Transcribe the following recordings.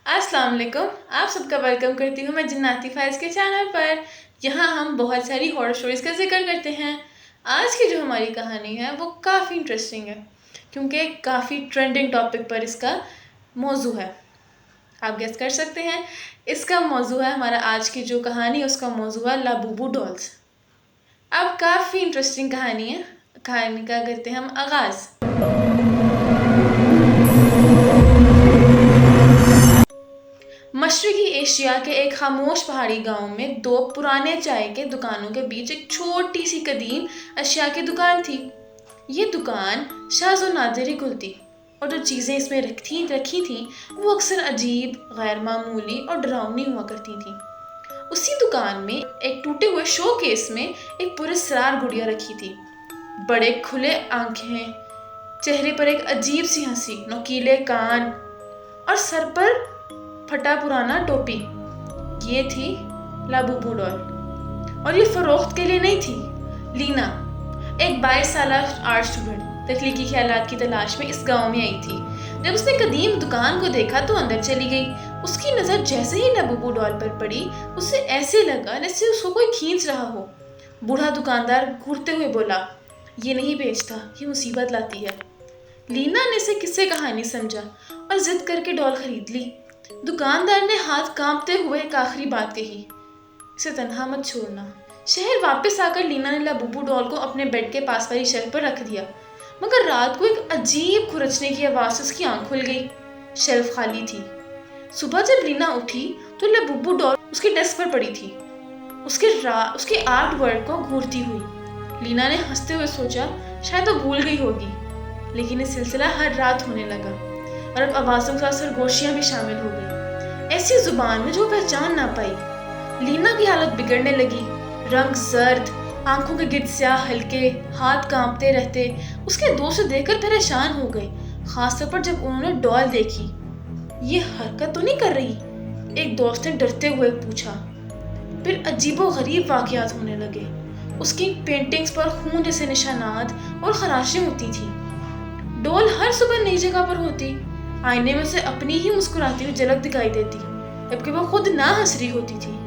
अस्सलाम वालेकुम। आप सबका वेलकम करती हूँ मैं जन्नाती फाइल्स के चैनल पर। यहाँ हम बहुत सारी हॉरर स्टोरीज़ का जिक्र करते हैं। आज की जो हमारी कहानी है वो काफ़ी इंटरेस्टिंग है क्योंकि काफ़ी ट्रेंडिंग टॉपिक पर इसका मौजू है। आप गेस कर सकते हैं इसका मौजू है, हमारा आज की जो कहानी है उसका मौजू है लाबूबू डॉल्स। अब काफ़ी इंटरेस्टिंग कहानी है, कहानी का करते हैं हम आगाज़। मशरकी एशिया के एक खामोश पहाड़ी गांव में दो पुराने चाय के दुकानों के बीच एक छोटी सी कदीम अशिया की दुकान थी। ये दुकान शाज़ व नादिर कुल थी और जो चीज़ें इसमें रखी थीं वो अक्सर अजीब, गैर मामूली और डरावनी हुआ करती थीं। उसी दुकान में एक टूटे हुए शो केस में एक पुरस्कार गुड़िया रखी थी। बड़े खुले आंखें, चेहरे पर एक अजीब सी हंसी, नोकीले कान और सर पर फटा पुराना टोपी। ये थी लाबूबू डॉल और ये फरोख्त के लिए नहीं थी। लीना एक 22 साल आर्ट स्टूडेंट तख्लीकी ख्यालात की तलाश में इस गांव में आई थी। जब उसने कदीम दुकान को देखा तो अंदर चली गई। उसकी नज़र जैसे ही लाबूबू डॉल पर पड़ी उसे ऐसे लगा जैसे उसको कोई खींच रहा हो। बूढ़ा दुकानदार घूरते हुए बोला, ये नहीं बेचता, ये मुसीबत लाती है। लीना ने इसे किस्से कहानी समझा और जिद करके डॉल खरीद ली। दुकानदार ने हाथ कांपते हुए एक आखिरी बात कही, इसे तन्हा मत छोड़ना। शहर वापस आकर लीना ने लाबूबू डॉल को अपने बेड के पास वाली शेल्फ पर रख दिया, मगर रात को एक अजीब खुरचने की आवाज़ से उसकी आंख खुल गई। शेल्फ खाली थी। सुबह जब लीना उठी तो लाबूबू डॉल उसके डेस्क पर पड़ी थी, उसके आर्ट वर्क को घूरती हुई। लीना ने हंसते हुए सोचा शायद वो भूल गई होगी, लेकिन ये सिलसिला हर रात होने लगा और अब आवाज़ों के साथ सरगोशियाँ भी शामिल हो गई, ऐसी जुबान में जो पहचान ना पाई। लीना की हालत बिगड़ने लगी। रंग जर्द, आंखों के गिर्द स्याह हल्के, हाथ कांपते रहते। उसके दोस्त से देखकर परेशान हो गए, खासतौर पर जब उन्होंने डॉल देखी। ये हरकत तो नहीं कर रही? एक दोस्त ने डरते हुए पूछा। फिर अजीबोगरीब वाक़यात होने लगे। उसकी पेंटिंग्स पर खून जैसे निशानात और खराशें होती थी। डॉल हर सुबह नई जगह पर होती, आईने में से अपनी ही मुस्कुराती हुई झलक दिखाई देती, जबकि वो खुद ना हंस रही होती थी।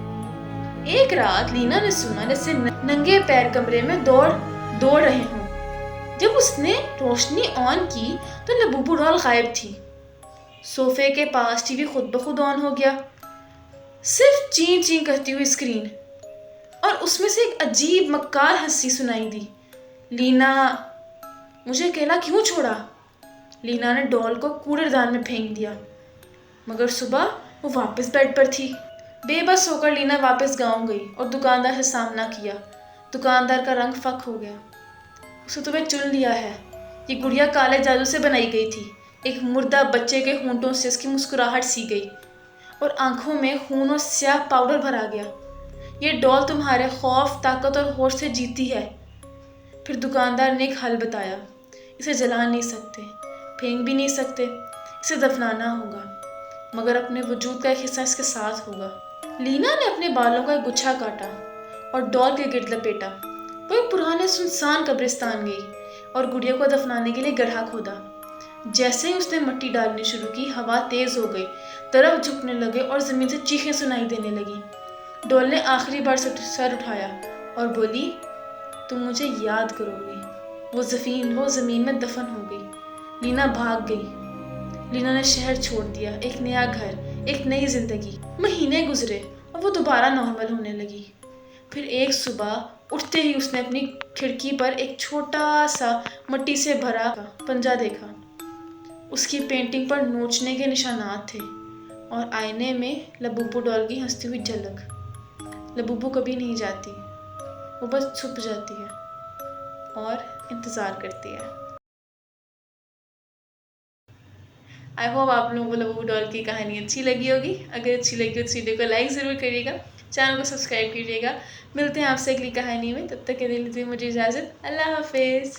एक रात लीना ने सुना जैसे नंगे पैर कमरे में दौड़ रहे हों। जब उसने रोशनी ऑन की तो लाबूबू डॉल गायब थी। सोफे के पास टीवी खुद ब खुद ऑन हो गया, सिर्फ ची ची करती हुई स्क्रीन, और उसमें से एक अजीब मक्कार हंसी सुनाई दी। लीना, मुझे अकेला क्यों छोड़ा? लीना ने डॉल को कूड़ेदान में फेंक दिया, मगर सुबह वो वापस बेड पर थी। बेबस होकर लीना वापस गांव गई और दुकानदार से सामना किया। दुकानदार का रंग फक हो गया। उसे तुम्हें चुन लिया है। ये गुड़िया काले जादू से बनाई गई थी। एक मुर्दा बच्चे के होंठों से इसकी मुस्कुराहट सी गई और आंखों में खून और स्याह पाउडर भरा गया। ये डॉल तुम्हारे खौफ, ताकत और होश से जीती है। फिर दुकानदार ने एक हल बताया, इसे जला नहीं सकते, फेंक भी नहीं सकते, इसे दफनाना होगा, मगर अपने वजूद का एक हिस्सा इसके साथ होगा। लीना ने अपने बालों का एक गुच्छा काटा और डॉल के गिर्द लपेटा। वो एक पुराने सुनसान कब्रिस्तान गई और गुड़िया को दफनाने के लिए गड्ढा खोदा। जैसे ही उसने मिट्टी डालनी शुरू की, हवा तेज हो गई, तरफ झुकने लगे और जमीन से चीखें सुनाई देने लगी। डॉल ने आखिरी बार सर उठाया और बोली, तुम मुझे याद करोगी। वो जमीन में दफन हो गई। लीना भाग गई। लीना ने शहर छोड़ दिया, एक नया घर, एक नई जिंदगी। महीने गुजरे और वो दोबारा नॉर्मल होने लगी। फिर एक सुबह उठते ही उसने अपनी खिड़की पर एक छोटा सा मिट्टी से भरा पंजा देखा। उसकी पेंटिंग पर नोचने के निशानात थे और आईने में लाबूबू डॉल की हंसती हुई झलक। लाबूबू कभी नहीं जाती, वो बस छुप जाती है और इंतज़ार करती है। आई होप आप लोगों को लाबूबू डॉल की कहानी अच्छी लगी होगी। अगर अच्छी लगी तो इस वीडियो को लाइक ज़रूर करिएगा, चैनल को सब्सक्राइब कीजिएगा। मिलते हैं आपसे अगली कहानी में, तब तक के लिए मुझे इजाज़त। अल्लाह हाफिज़।